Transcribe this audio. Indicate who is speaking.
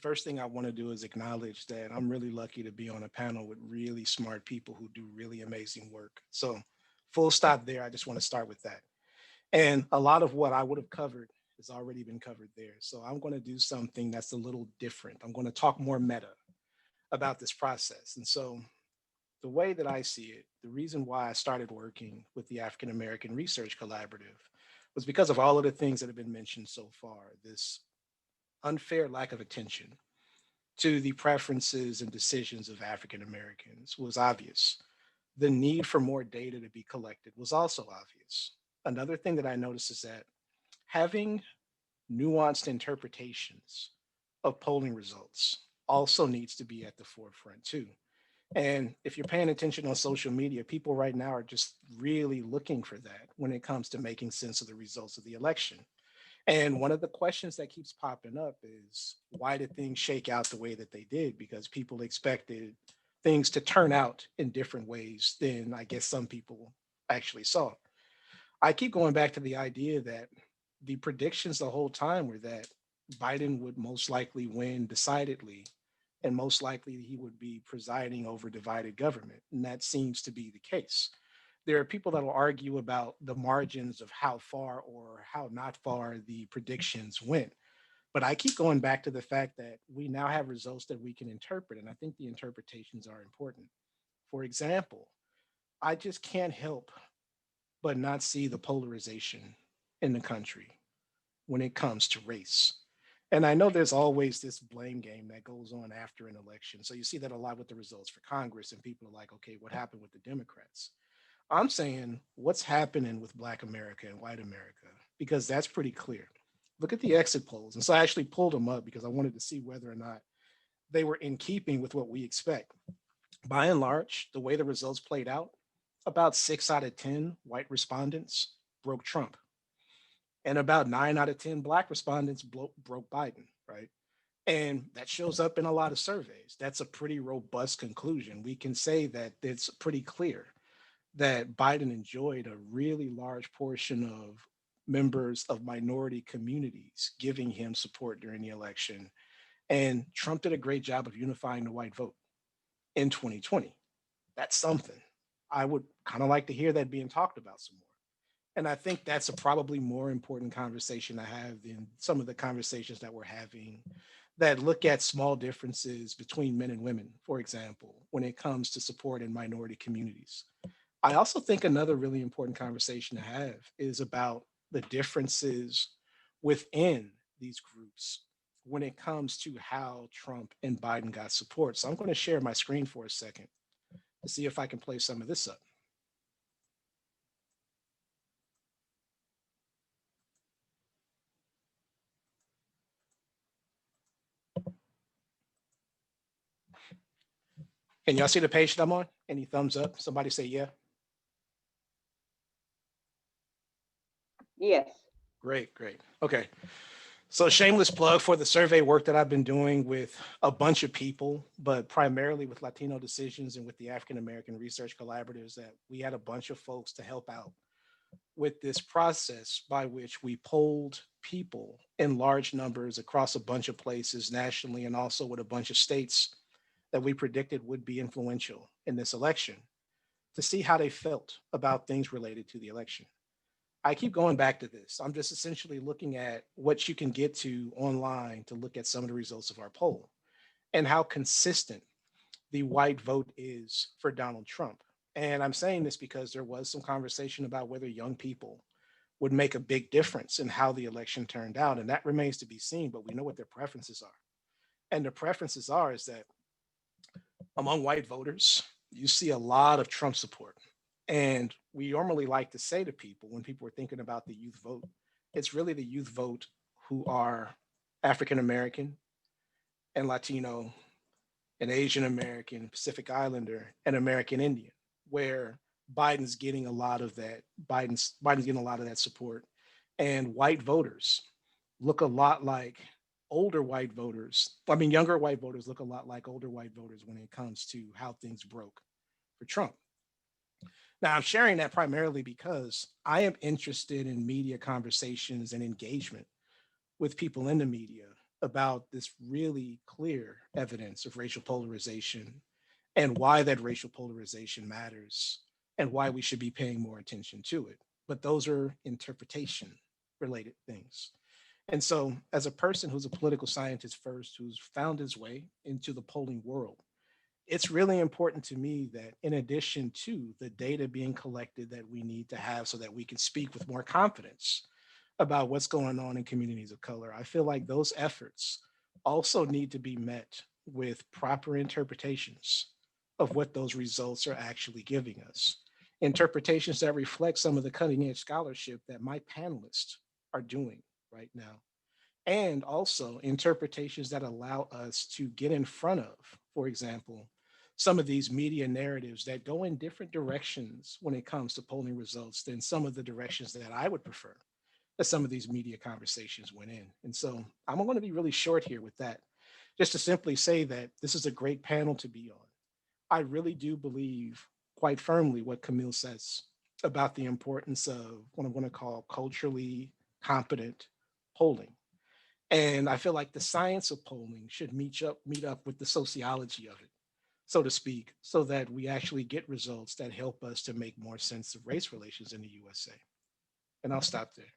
Speaker 1: first thing I want to do is acknowledge that I'm really lucky to be on a panel with really smart people who do really amazing work. So, full stop there. I just want to start with that. And a lot of what I would have covered has already been covered there. So, I'm going to do something that's a little different. I'm going to talk more meta about this process. And so, the way that I see it, the reason why I started working with the African American Research Collaborative was because of all of the things that have been mentioned so far. This unfair lack of attention to the preferences and decisions of African Americans was obvious. The need for more data to be collected was also obvious. Another thing that I noticed is that having nuanced interpretations of polling results also needs to be at the forefront too. And if you're paying attention on social media, people right now are just really looking for that when it comes to making sense of the results of the election. And one of the questions that keeps popping up is why did things shake out the way that they did? Because people expected things to turn out in different ways than I guess some people actually saw. I keep going back to the idea that the predictions the whole time were that Biden would most likely win decidedly, and most likely he would be presiding over divided government. And that seems to be the case. There are people that will argue about the margins of how far or how not far the predictions went. But I keep going back to the fact that we now have results that we can interpret. And I think the interpretations are important. For example, I just can't help but not see the polarization in the country when it comes to race. And I know there's always this blame game that goes on after an election. So you see that a lot with the results for Congress, and people are like, okay, what happened with the Democrats? I'm saying what's happening with Black America and white America, because that's pretty clear. Look at the exit polls. And so I actually pulled them up because I wanted to see whether or not they were in keeping with what we expect. By and large, the way the results played out, about 6 out of 10 white respondents broke Trump, and about 9 out of 10 Black respondents broke Biden, right? And that shows up in a lot of surveys. That's a pretty robust conclusion. We can say that it's pretty clear that Biden enjoyed a really large portion of members of minority communities giving him support during the election. And Trump did a great job of unifying the white vote in 2020. That's something. I would kind of like to hear that being talked about some more. And I think that's a probably more important conversation to have than some of the conversations that we're having that look at small differences between men and women, for example, when it comes to support in minority communities. I also think another really important conversation to have is about the differences within these groups when it comes to how Trump and Biden got support. So I'm going to share my screen for a second to see if I can play some of this up. Can y'all see the page that I'm on? Any thumbs up? Somebody say yeah.
Speaker 2: Yes.
Speaker 1: Great, great. Okay. So, shameless plug for the survey work that I've been doing with a bunch of people, but primarily with Latino Decisions and with the African American Research Collaboratives, that we had a bunch of folks to help out with this process by which we polled people in large numbers across a bunch of places nationally and also with a bunch of states that we predicted would be influential in this election to see how they felt about things related to the election. I keep going back to this. I'm just essentially looking at what you can get to online to look at some of the results of our poll and how consistent the white vote is for Donald Trump. And I'm saying this because there was some conversation about whether young people would make a big difference in how the election turned out. And that remains to be seen, but we know what their preferences are. And the preferences are is that among white voters, you see a lot of Trump support. And we normally like to say to people when people are thinking about the youth vote, it's really the youth vote who are African American and Latino and Asian American, Pacific Islander, and American Indian, where Biden's getting a lot of that. Biden's getting a lot of that support. And white voters look a lot like older white voters. I mean, younger white voters look a lot like older white voters when it comes to how things broke for Trump. Now, I'm sharing that primarily because I am interested in media conversations and engagement with people in the media about this really clear evidence of racial polarization and why that racial polarization matters and why we should be paying more attention to it. But those are interpretation related things. And so, as a person who's a political scientist first, who's found his way into the polling world, it's really important to me that in addition to the data being collected that we need to have so that we can speak with more confidence about what's going on in communities of color, I feel like those efforts also need to be met with proper interpretations of what those results are actually giving us. Interpretations that reflect some of the cutting edge scholarship that my panelists are doing right now, and also interpretations that allow us to get in front of, for example, some of these media narratives that go in different directions when it comes to polling results than some of the directions that I would prefer that some of these media conversations went in. And so I'm going to be really short here with that, just to simply say that this is a great panel to be on. I really do believe quite firmly what Camille says about the importance of what I'm going to call culturally competent polling. And I feel like the science of polling should meet up with the sociology of it, so to speak, so that we actually get results that help us to make more sense of race relations in the USA. And I'll stop there.